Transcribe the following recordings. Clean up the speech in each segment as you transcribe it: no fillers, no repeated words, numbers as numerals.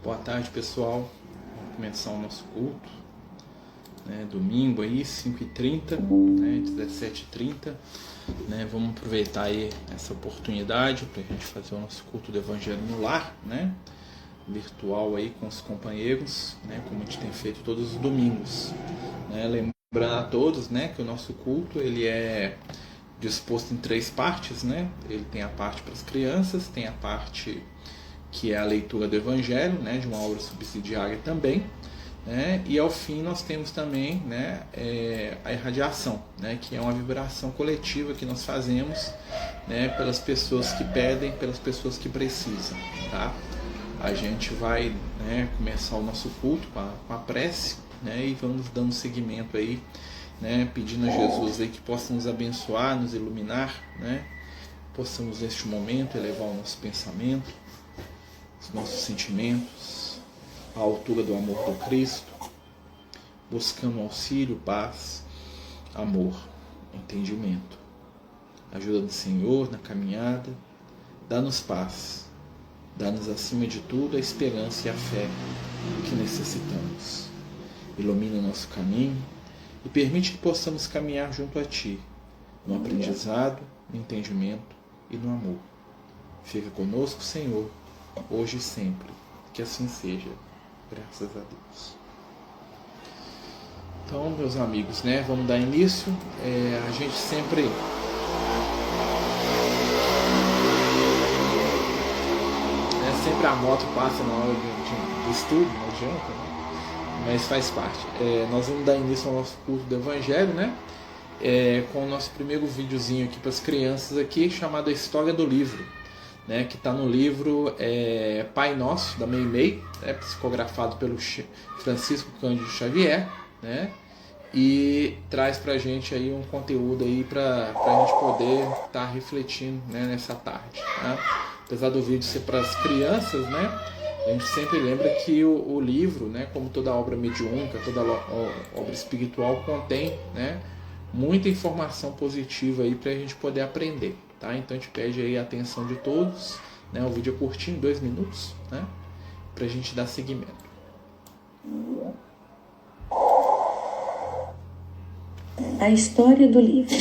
Boa tarde, pessoal. Vamos começar o nosso culto, né? Domingo aí, 5h30, né? 17h30, né? Vamos aproveitar aí essa oportunidade para a gente fazer o nosso culto do Evangelho no lar, né? Virtual aí com os companheiros, né? Como a gente tem feito todos os domingos, né? Lembrando a todos, né, que o nosso culto ele é disposto em 3 partes, né? Ele tem a parte para as crianças, tem a parte que é a leitura do Evangelho, né, de uma obra subsidiária também, né, e ao fim nós temos também, né, a irradiação, né, que é uma vibração coletiva que nós fazemos, né, pelas pessoas que pedem, pelas pessoas que precisam, tá? A gente vai, né, começar o nosso culto com a prece, né, e vamos dando seguimento aí, né, pedindo a Jesus aí que possa nos abençoar, nos iluminar, né, possamos neste momento elevar o nosso pensamento, os nossos sentimentos à altura do amor do Cristo, buscando auxílio, paz, amor, entendimento. Ajuda do Senhor na caminhada, dá-nos paz, dá-nos acima de tudo a esperança e a fé que necessitamos. Ilumina o nosso caminho e permite que possamos caminhar junto a Ti, no aprendizado, no entendimento e no amor. Fica conosco, Senhor, hoje e sempre, que assim seja, graças a Deus. Então, meus amigos, né, vamos dar início. A gente sempre a moto passa na hora do estudo, não adianta, né? Mas faz parte. Nós vamos dar início ao nosso curso do Evangelho, né? Com o nosso primeiro videozinho aqui para as crianças aqui, chamado A História do Livro, né, que está no livro Pai Nosso, da Meimei, psicografado pelo Francisco Cândido Xavier, né, e traz para a gente aí um conteúdo aí para a gente poder estar refletindo, né, nessa tarde. Né? Apesar do vídeo ser para as crianças, né, a gente sempre lembra que o livro, né, como toda obra mediúnica, toda obra espiritual, contém, né, muita informação positiva aí para a gente poder aprender. Tá? Então a gente pede aí a atenção de todos, né? O vídeo é curtinho, 2 minutos, né? Para a gente dar seguimento. A história do livro.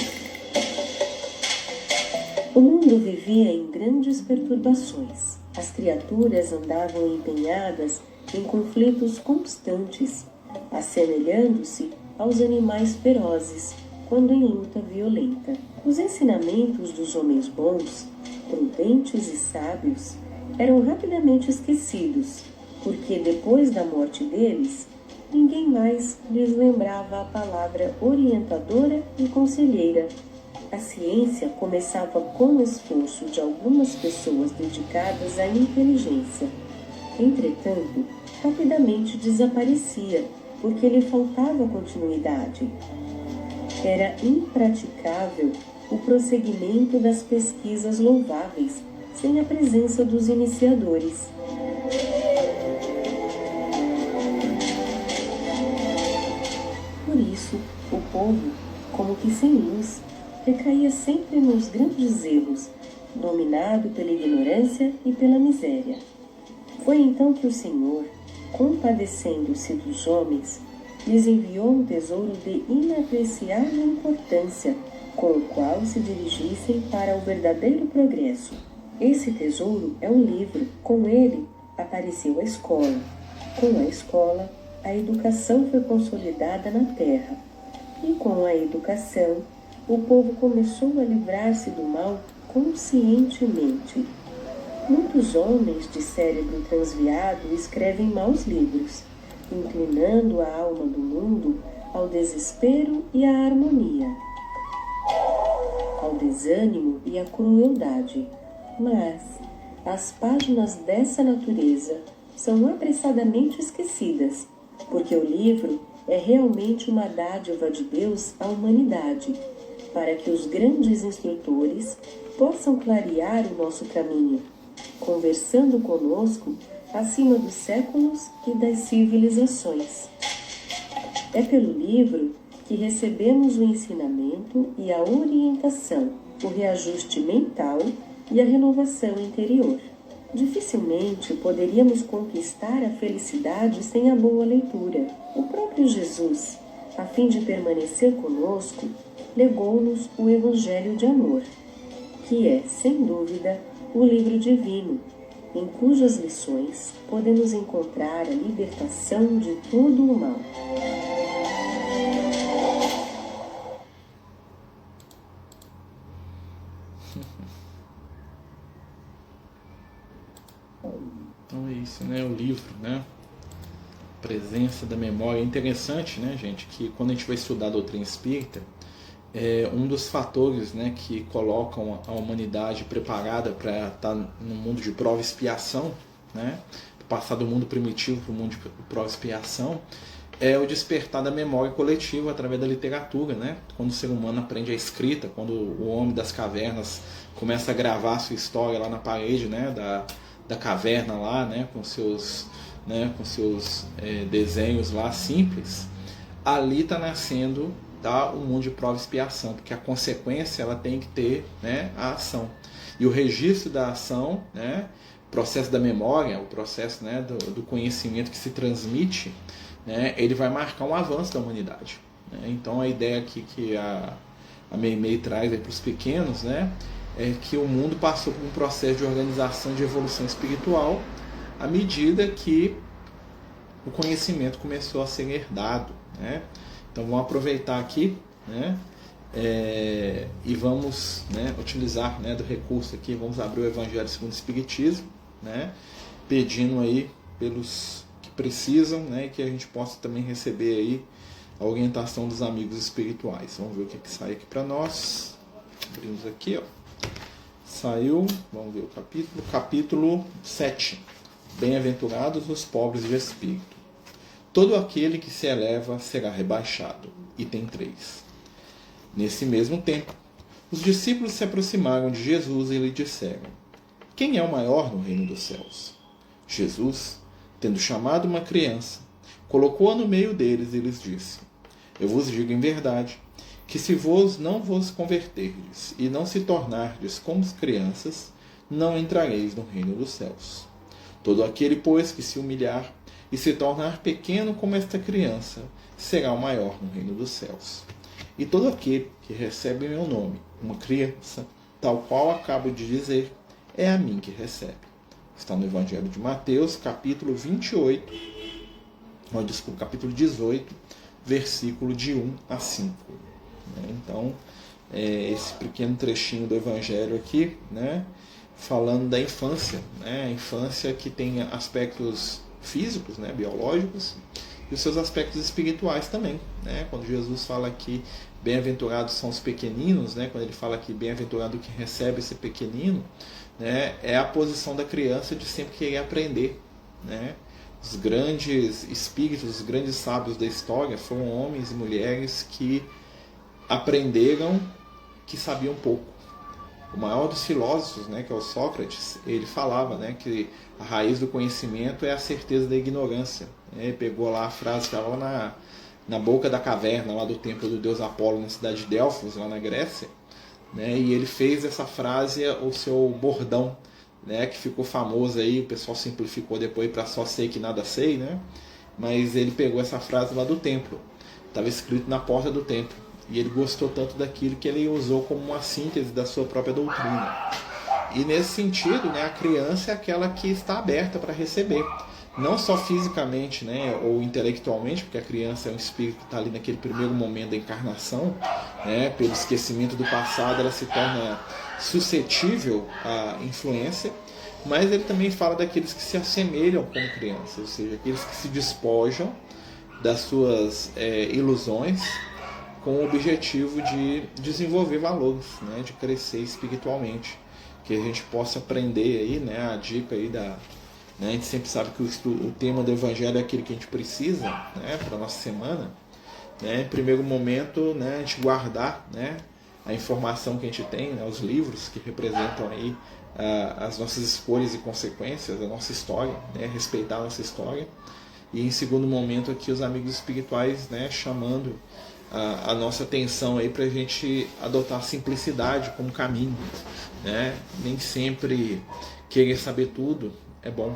O mundo vivia em grandes perturbações. As criaturas andavam empenhadas em conflitos constantes, assemelhando-se aos animais ferozes quando em luta violenta. Os ensinamentos dos homens bons, prudentes e sábios eram rapidamente esquecidos, porque depois da morte deles, ninguém mais lhes lembrava a palavra orientadora e conselheira. A ciência começava com o esforço de algumas pessoas dedicadas à inteligência. Entretanto, rapidamente desaparecia, porque lhe faltava continuidade. Era impraticável o prosseguimento das pesquisas louváveis, sem a presença dos iniciadores. Por isso, o povo, como que sem luz, recaía sempre nos grandes erros, dominado pela ignorância e pela miséria. Foi então que o Senhor, compadecendo-se dos homens, lhes enviou um tesouro de inapreciável importância, com o qual se dirigissem para o verdadeiro progresso. Esse tesouro é um livro. Com ele apareceu a escola. Com a escola, a educação foi consolidada na terra. E com a educação, o povo começou a livrar-se do mal conscientemente. Muitos homens de cérebro transviado escrevem maus livros, inclinando a alma do mundo ao desespero e à harmonia, ao desânimo e à crueldade. Mas as páginas dessa natureza são apressadamente esquecidas, porque o livro é realmente uma dádiva de Deus à humanidade, para que os grandes instrutores possam clarear o nosso caminho, conversando conosco acima dos séculos e das civilizações. É pelo livro que recebemos o ensinamento e a orientação, o reajuste mental e a renovação interior. Dificilmente poderíamos conquistar a felicidade sem a boa leitura. O próprio Jesus, a fim de permanecer conosco, legou-nos o Evangelho de Amor, que é, sem dúvida, o livro divino, em cujas lições podemos encontrar a libertação de todo o mal. Então é isso, né? O livro, né? Presença da memória. É interessante, né, gente, que quando a gente vai estudar a doutrina espírita, um dos fatores, né, que colocam a humanidade preparada para estar no mundo de prova e expiação, né, passar do mundo primitivo para o mundo de prova e expiação, é o despertar da memória coletiva através da literatura, né? Quando o ser humano aprende a escrita, quando o homem das cavernas começa a gravar a sua história lá na parede, né, da caverna lá, né, com seus desenhos lá simples, ali está nascendo, tá, o mundo de prova e expiação, porque a consequência ela tem que ter, né, a ação. E o registro da ação, né, o processo da memória, o processo, né, do conhecimento que se transmite, né, ele vai marcar um avanço da humanidade. Né? Então a ideia aqui que a Meimei traz para os pequenos, né, é que o mundo passou por um processo de organização, de evolução espiritual, à medida que o conhecimento começou a ser herdado. Né? Então vamos aproveitar aqui, né, e vamos, né, utilizar, né, do recurso aqui, vamos abrir o Evangelho segundo o Espiritismo, né, pedindo aí pelos que precisam, né, e que a gente possa também receber aí a orientação dos amigos espirituais. Vamos ver o que sai aqui para nós. Abrimos aqui, ó. Saiu, vamos ver o capítulo 7. Bem-aventurados os pobres de espírito. Todo aquele que se eleva será rebaixado. Item 3. Nesse mesmo tempo, os discípulos se aproximaram de Jesus e lhe disseram: quem é o maior no reino dos céus? Jesus, tendo chamado uma criança, colocou-a no meio deles e lhes disse: eu vos digo em verdade, que se vos não vos converterdes e não se tornardes como as crianças, não entrareis no reino dos céus. Todo aquele, pois, que se humilhar e se tornar pequeno como esta criança, será o maior no reino dos céus. E todo aquele que recebe em meu nome uma criança, tal qual acabo de dizer, é a mim que recebe. Está no Evangelho de Mateus, capítulo 18, versículo de 1 a 5. Então, esse pequeno trechinho do Evangelho aqui, né, falando da infância, né, a infância que tem aspectos físicos, né, biológicos, e os seus aspectos espirituais também. Né? Quando Jesus fala que bem-aventurados são os pequeninos, né, quando ele fala que bem-aventurado quem recebe esse pequenino, né, é a posição da criança de sempre querer aprender. Né? Os grandes espíritos, os grandes sábios da história foram homens e mulheres que aprenderam que sabiam pouco. O maior dos filósofos, né, que é o Sócrates, ele falava, né, que a raiz do conhecimento é a certeza da ignorância. Ele pegou lá a frase que estava na boca da caverna, lá do templo do deus Apolo, na cidade de Delfos, lá na Grécia, né, e ele fez essa frase o seu bordão, né, que ficou famoso aí, o pessoal simplificou depois para só sei que nada sei, né, mas ele pegou essa frase lá do templo, estava escrito na porta do templo. E ele gostou tanto daquilo que ele usou como uma síntese da sua própria doutrina. E nesse sentido, né, a criança é aquela que está aberta para receber. Não só fisicamente, né, ou intelectualmente, porque a criança é um espírito que está ali naquele primeiro momento da encarnação, né, pelo esquecimento do passado ela se torna suscetível à influência, mas ele também fala daqueles que se assemelham como crianças, ou seja, aqueles que se despojam das suas ilusões, com o objetivo de desenvolver valores, né, de crescer espiritualmente, que a gente possa aprender aí, né, a dica aí né, a gente sempre sabe que o tema do Evangelho é aquilo que a gente precisa, né, para a nossa semana, né, em primeiro momento, né, a gente guardar, né, a informação que a gente tem, né, os livros que representam aí as nossas escolhas e consequências, a nossa história, né, respeitar a nossa história, e em segundo momento aqui os amigos espirituais, né, chamando a nossa atenção aí para a gente adotar a simplicidade como caminho, né? Nem sempre querer saber tudo é bom,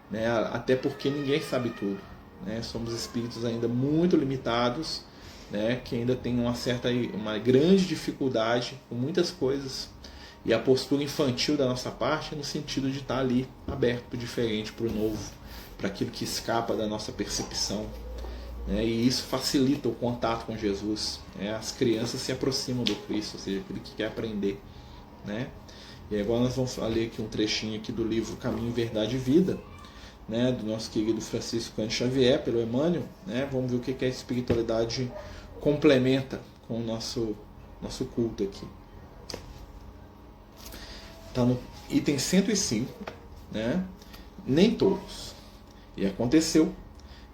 né? Até porque ninguém sabe tudo, né? Somos espíritos ainda muito limitados, né? Que ainda tem uma grande dificuldade com muitas coisas, e a postura infantil da nossa parte é no sentido de estar ali aberto para o diferente, para o novo, para aquilo que escapa da nossa percepção, né? E isso facilita o contato com Jesus, né? As crianças se aproximam do Cristo, ou seja, aquele que quer aprender, né? E agora nós vamos ler aqui um trechinho aqui do livro Caminho, Verdade e Vida, né? Do nosso querido Francisco Cândido Xavier, pelo Emmanuel, né? Vamos ver o que a espiritualidade complementa com o nosso culto aqui. Está no item 105, né? Nem todos. E aconteceu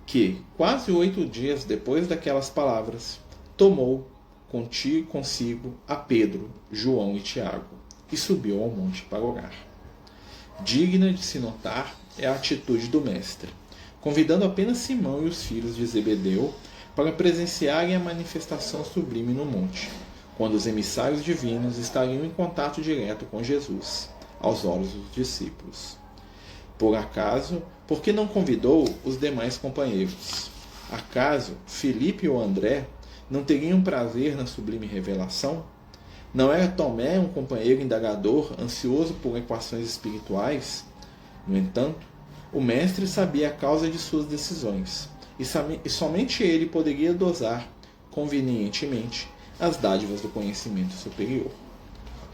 que, quase 8 dias depois daquelas palavras, tomou consigo a Pedro, João e Tiago, e subiu ao monte para orar. Digna de se notar é a atitude do Mestre, convidando apenas Simão e os filhos de Zebedeu para presenciarem a manifestação sublime no monte, quando os emissários divinos estariam em contato direto com Jesus, aos olhos dos discípulos. Por que não convidou os demais companheiros? Acaso Filipe ou André não teriam prazer na sublime revelação? Não era Tomé um companheiro indagador, ansioso por equações espirituais? No entanto, o Mestre sabia a causa de suas decisões, e somente ele poderia dosar, convenientemente, as dádivas do conhecimento superior.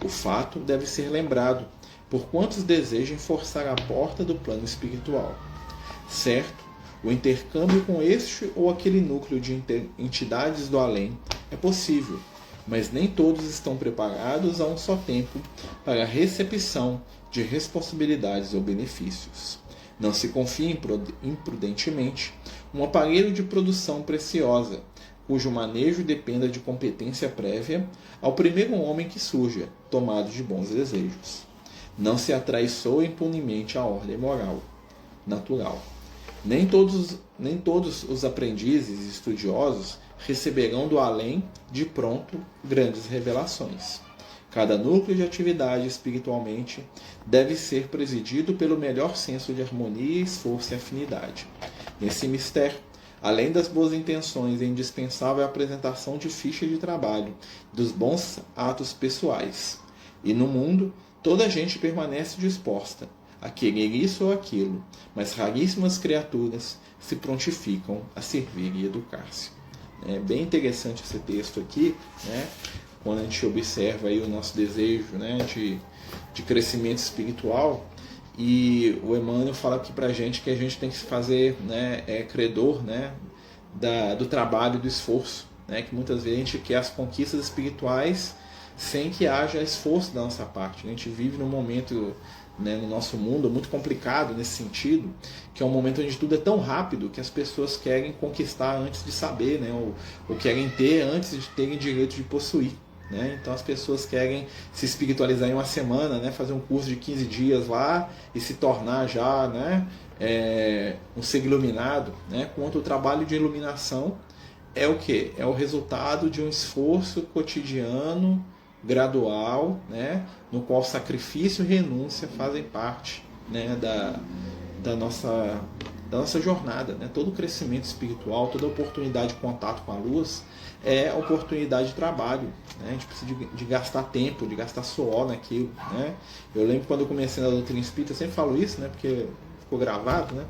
O fato deve ser lembrado, por quantos desejam forçar a porta do plano espiritual. Certo, o intercâmbio com este ou aquele núcleo de entidades do além é possível, mas nem todos estão preparados a um só tempo para a recepção de responsabilidades ou benefícios. Não se confie imprudentemente um aparelho de produção preciosa, cujo manejo dependa de competência prévia, ao primeiro homem que surja, tomado de bons desejos. Não se atraiçoe impunemente a ordem moral, natural. Nem todos os aprendizes e estudiosos receberão do além, de pronto, grandes revelações. Cada núcleo de atividade espiritualmente deve ser presidido pelo melhor senso de harmonia, esforço e afinidade. Nesse mistério, além das boas intenções, é indispensável a apresentação de ficha de trabalho, dos bons atos pessoais. E no mundo, toda a gente permanece disposta a querer isso ou aquilo, mas raríssimas criaturas se prontificam a servir e educar-se. É bem interessante esse texto aqui, né? Quando a gente observa aí o nosso desejo, né, de crescimento espiritual, e o Emmanuel fala aqui pra gente que a gente tem que se fazer, né, credor, né, do trabalho e do esforço, né, que muitas vezes a gente quer as conquistas espirituais sem que haja esforço da nossa parte. A gente vive num momento, né, no nosso mundo muito complicado nesse sentido, que é um momento onde tudo é tão rápido que as pessoas querem conquistar antes de saber, né, ou querem ter antes de terem direito de possuir. Né? Então as pessoas querem se espiritualizar em uma semana, né? Fazer um curso de 15 dias lá e se tornar já, né, um ser iluminado, né? Quanto o trabalho de iluminação é o quê? É o resultado de um esforço cotidiano, gradual, né? No qual sacrifício e renúncia fazem parte, né, da nossa jornada, né? Todo crescimento espiritual, toda oportunidade de contato com a luz é oportunidade de trabalho, né? A gente precisa de gastar tempo, de gastar suor naquilo, né? Eu lembro quando eu comecei na doutrina espírita, eu sempre falo isso, né? Porque ficou gravado, né?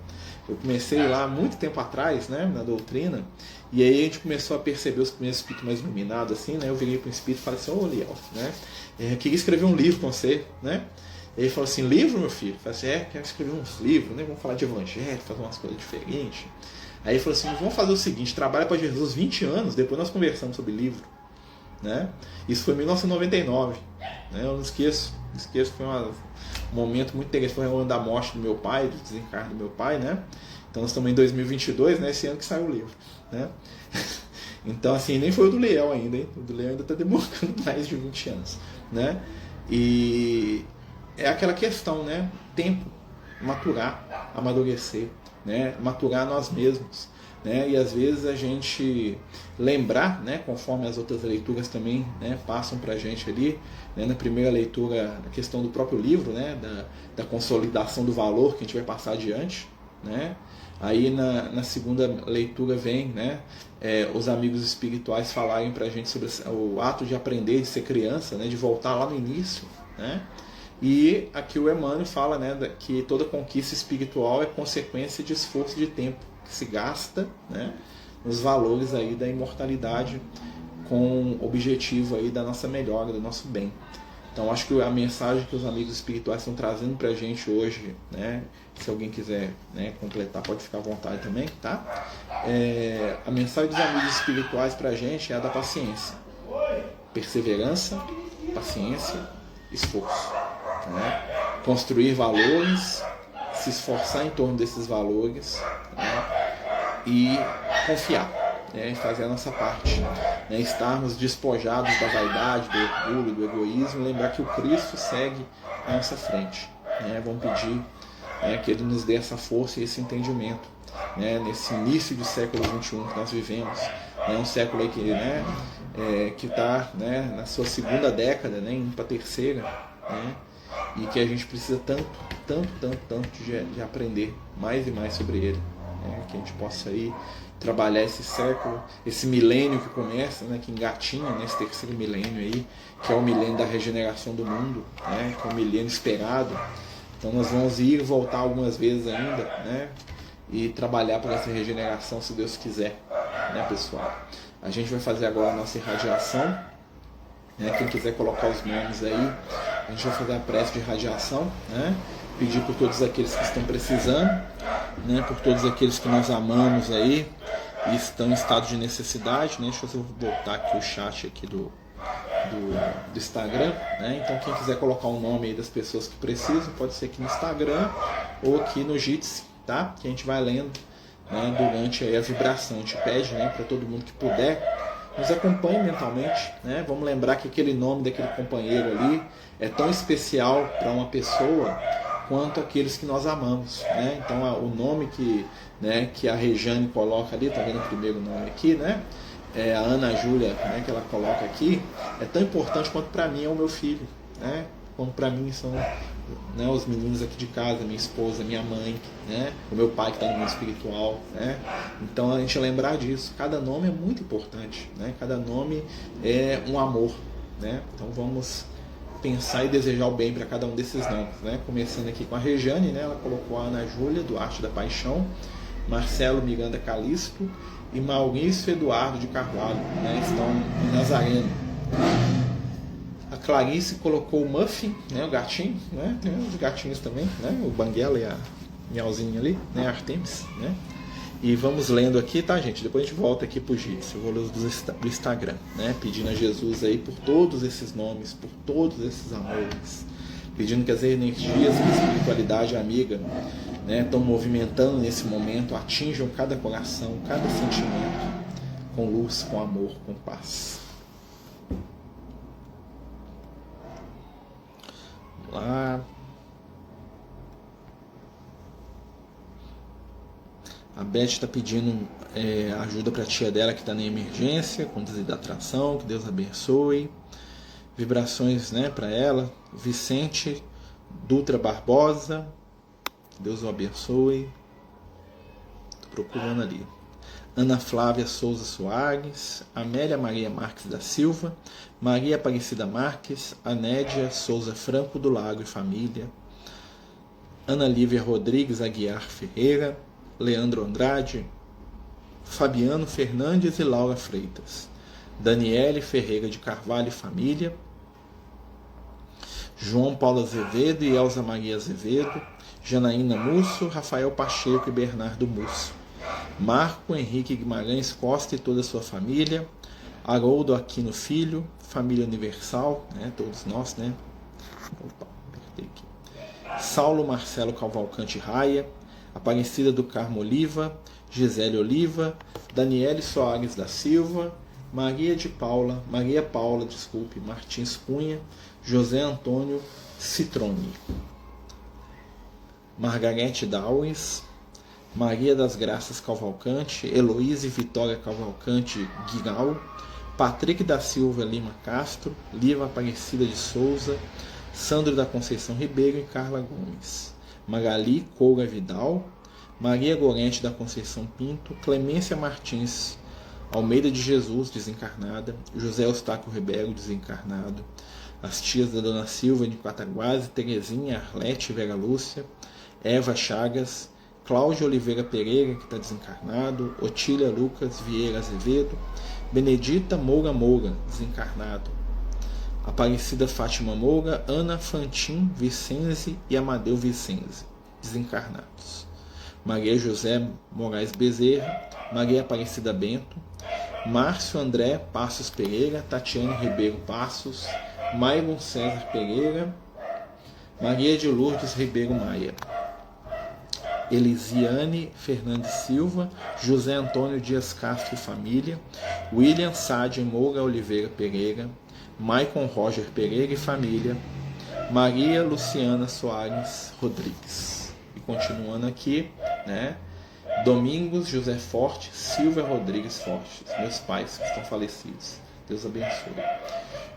Eu comecei lá muito tempo atrás, né, na doutrina, e aí a gente começou a perceber os primeiros espíritos mais iluminados, assim, né? Eu virei para o espírito e falei assim: ô Liel, né? Eu queria escrever um livro com você, né? E ele falou assim: livro, meu filho? Eu falei assim: quero escrever uns livros, né? Vamos falar de evangelho, fazer umas coisas diferentes. Aí ele falou assim: vamos fazer o seguinte, trabalha para Jesus 20 anos, depois nós conversamos sobre livro, né? Isso foi em 1999, né? Eu não esqueço, foi um momento muito interessante, foi o ano da morte do meu pai, do desencarne do meu pai, né? Então nós estamos em 2022, né? Esse ano que saiu o livro, né? Então assim, nem foi o do Liel ainda, hein? O do Liel ainda está demorando mais de 20 anos, né? E é aquela questão, né? Tempo, maturar, amadurecer, né? Maturar nós mesmos, né? E às vezes a gente lembrar, né, conforme as outras leituras também, né, passam para a gente ali, né, na primeira leitura, a questão do próprio livro, né, da consolidação do valor que a gente vai passar adiante, né? Aí na segunda leitura vem, né, os amigos espirituais falarem para a gente sobre o ato de aprender, de ser criança, né, de voltar lá no início, né? E aqui o Emmanuel fala, né, que toda conquista espiritual é consequência de esforço de tempo que se gasta, né, nos valores aí da imortalidade, com o objetivo aí da nossa melhora, do nosso bem. Então acho que a mensagem que os amigos espirituais estão trazendo para a gente hoje, né, se alguém quiser, né, completar, pode ficar à vontade também, tá? A mensagem dos amigos espirituais para a gente é a da paciência, perseverança, paciência, esforço, né? Construir valores, se esforçar em torno desses valores, né? E confiar, né? Fazer a nossa parte, né? Estarmos despojados da vaidade, do orgulho, do egoísmo, lembrar que o Cristo segue à nossa frente, né? Vamos pedir, né, que Ele nos dê essa força e esse entendimento, né? Nesse início do século XXI que nós vivemos, né? Um século aí que, né, que está, né, na sua segunda década, né, indo para a terceira, né? E que a gente precisa tanto de aprender mais e mais sobre ele, né? Que a gente possa aí trabalhar esse século, esse milênio que começa, né, que engatinha nesse terceiro milênio aí, que é o milênio da regeneração do mundo, né, que é o milênio esperado. Então nós vamos ir e voltar algumas vezes ainda, né, e trabalhar por essa regeneração, se Deus quiser, né, pessoal. A gente vai fazer agora a nossa irradiação, né? Quem quiser colocar os nomes aí, a gente vai fazer a prece de irradiação, né? Pedir por todos aqueles que estão precisando, né? Por todos aqueles que nós amamos aí e estão em estado de necessidade, né? Deixa eu voltar aqui o chat aqui do Instagram, né? Então quem quiser colocar o nome aí das pessoas que precisam, pode ser aqui no Instagram ou aqui no Jitsi, tá? Que a gente vai lendo, né, durante aí a vibração. A gente pede, né, para todo mundo que puder, nos acompanhe mentalmente, né? Vamos lembrar que aquele nome daquele companheiro ali é tão especial para uma pessoa quanto aqueles que nós amamos, né? Então o nome que, né, que a Rejane coloca ali, tá vendo o primeiro nome aqui, né? A Ana Júlia, né, que ela coloca aqui, é tão importante quanto para mim é o meu filho, né? Como para mim são, né, os meninos aqui de casa, minha esposa, minha mãe, né, o meu pai que está no mundo espiritual, né? Então a gente lembrar disso, cada nome é muito importante, né? Cada nome é um amor, né? Então vamos pensar e desejar o bem para cada um desses nomes, né? Começando aqui com a Rejane, né? Ela colocou a Ana Júlia do Arte da Paixão, Marcelo Miranda Calispo e Maurício Eduardo de Carvalho, né? Estão em Nazareno. A Clarice colocou o Muffin, né, o gatinho, né, tem os gatinhos também, né, o Banguela e a Miauzinha ali, né, a Artemis, né. E vamos lendo aqui, tá, gente? Depois a gente volta aqui pro Jitsi, eu vou ler os do Instagram, né, pedindo a Jesus aí por todos esses nomes, por todos esses amores, pedindo que as energias da espiritualidade amiga, né, estão movimentando nesse momento, atinjam cada coração, cada sentimento, com luz, com amor, com paz. Lá. A Beth está pedindo ajuda para a tia dela que está na emergência, com desidratação, que Deus abençoe. Vibrações, né, para ela. Vicente Dutra Barbosa, que Deus o abençoe. Estou procurando ali. Ana Flávia Souza Soares, Amélia Maria Marques da Silva, Maria Aparecida Marques, Anédia Souza Franco do Lago e Família, Ana Lívia Rodrigues Aguiar Ferreira, Leandro Andrade, Fabiano Fernandes e Laura Freitas, Daniele Ferreira de Carvalho e Família, João Paulo Azevedo e Elza Maria Azevedo, Janaína Musso, Rafael Pacheco e Bernardo Musso, Marco Henrique Guimarães Costa e toda a sua família, Haroldo Aquino Filho, família universal, né, todos nós, né? Opa, apertei aqui. Saulo Marcelo Cavalcante Raia, Aparecida do Carmo Oliva, Gisele Oliva, Daniele Soares da Silva, Maria Paula, Martins Cunha, José Antônio Citrone, Margarete Dawes, Maria das Graças Cavalcante, Heloíse Vitória Cavalcante Guigal, Patrick da Silva Lima Castro, Liva Aparecida de Souza, Sandro da Conceição Ribeiro e Carla Gomes, Magali Coura Vidal, Maria Gorente da Conceição Pinto, Clemência Martins Almeida de Jesus, desencarnada, José Eustáquio Ribeiro, desencarnado, as tias da Dona Silva de Quataguase, Terezinha, Arlete, Vera Lúcia, Eva Chagas, Cláudio Oliveira Pereira, que está desencarnado, Otília Lucas Vieira Azevedo, Benedita Moura Moura, desencarnado, Aparecida Fátima Moura, Ana Fantin Vicenze e Amadeu Vicenze, desencarnados, Maria José Moraes Bezerra, Maria Aparecida Bento, Márcio André Passos Pereira, Tatiane Ribeiro Passos, Maicon César Pereira, Maria de Lourdes Ribeiro Maia, Elisiane Fernandes Silva, José Antônio Dias Castro e família, William Sade Moura Oliveira Pereira, Maicon Roger Pereira e família, Maria Luciana Soares Rodrigues. E continuando aqui, né? Domingos José Forte, Silvia Rodrigues Forte, meus pais que estão falecidos. Deus abençoe.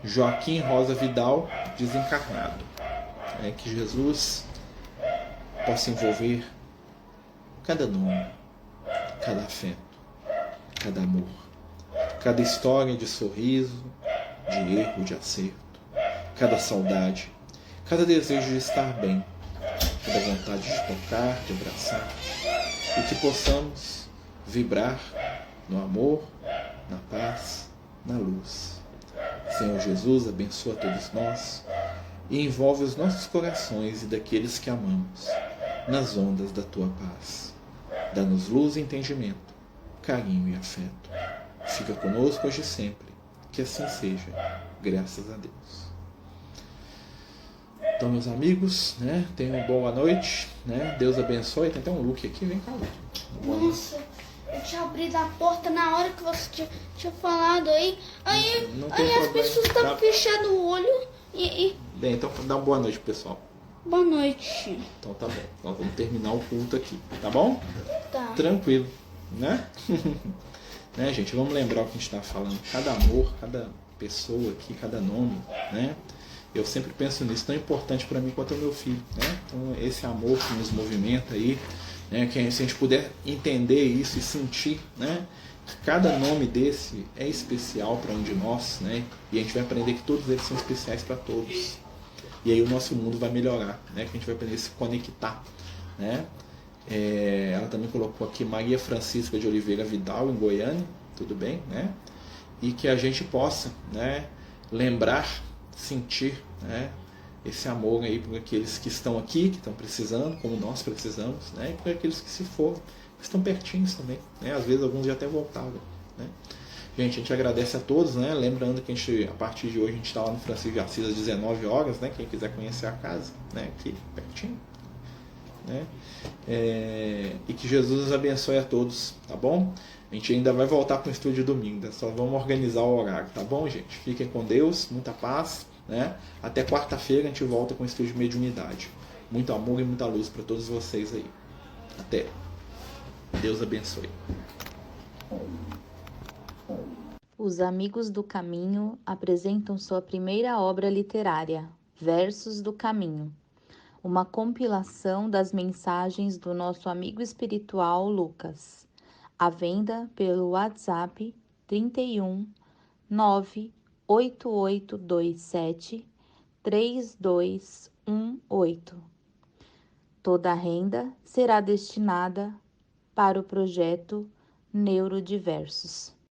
Joaquim Rosa Vidal, desencarnado. Que Jesus possa envolver cada nome, cada afeto, cada amor, cada história de sorriso, de erro, de acerto, cada saudade, cada desejo de estar bem, cada vontade de tocar, de abraçar, e que possamos vibrar no amor, na paz, na luz. Senhor Jesus, abençoa todos nós e envolve os nossos corações e daqueles que amamos nas ondas da Tua paz. Dá-nos luz e entendimento, carinho e afeto. Fica conosco hoje e sempre. Que assim seja, graças a Deus. Então, meus amigos, né, tenham uma boa noite, né? Deus abençoe. Tem até um look aqui, vem cá, Luke. Nossa, eu tinha abrido a porta na hora que você tinha falado aí. Aí as pessoas estavam fechando o olho e... Bem, então dá uma boa noite, pessoal. Boa noite. Então tá bom. Nós vamos terminar o culto aqui, tá bom? Tá. Tranquilo, né? Né, gente? Vamos lembrar o que a gente está falando. Cada amor, cada pessoa aqui, cada nome, né? Eu sempre penso nisso, tão importante para mim quanto o meu filho, né? Então esse amor que nos movimenta aí, né? Que se a gente puder entender isso e sentir, né? Cada nome desse é especial para um de nós, né? E a gente vai aprender que todos eles são especiais para todos. E aí o nosso mundo vai melhorar, né? Que a gente vai aprender a se conectar, né? Ela também colocou aqui Maria Francisca de Oliveira Vidal, em Goiânia, tudo bem, né? E que a gente possa, né, lembrar, sentir, né, esse amor aí por aqueles que estão aqui, que estão precisando, como nós precisamos, né? E por aqueles que se foram, que estão pertinhos também, né? Às vezes alguns já até voltaram, né? Gente, a gente agradece a todos, né? Lembrando que a partir de hoje a gente está lá no Francisco de Assis às 19 horas, né? Quem quiser conhecer a casa, né? Aqui, pertinho, né? E que Jesus os abençoe a todos, tá bom? A gente ainda vai voltar para o estúdio domingo, né? Só vamos organizar o horário, tá bom, gente? Fiquem com Deus, muita paz, né? Até quarta-feira a gente volta com o estúdio de mediunidade. Muito amor e muita luz para todos vocês aí. Até. Deus abençoe. Os Amigos do Caminho apresentam sua primeira obra literária, Versos do Caminho, uma compilação das mensagens do nosso amigo espiritual Lucas, à venda pelo WhatsApp 31 98827 3218. Toda a renda será destinada para o projeto Neurodiversos.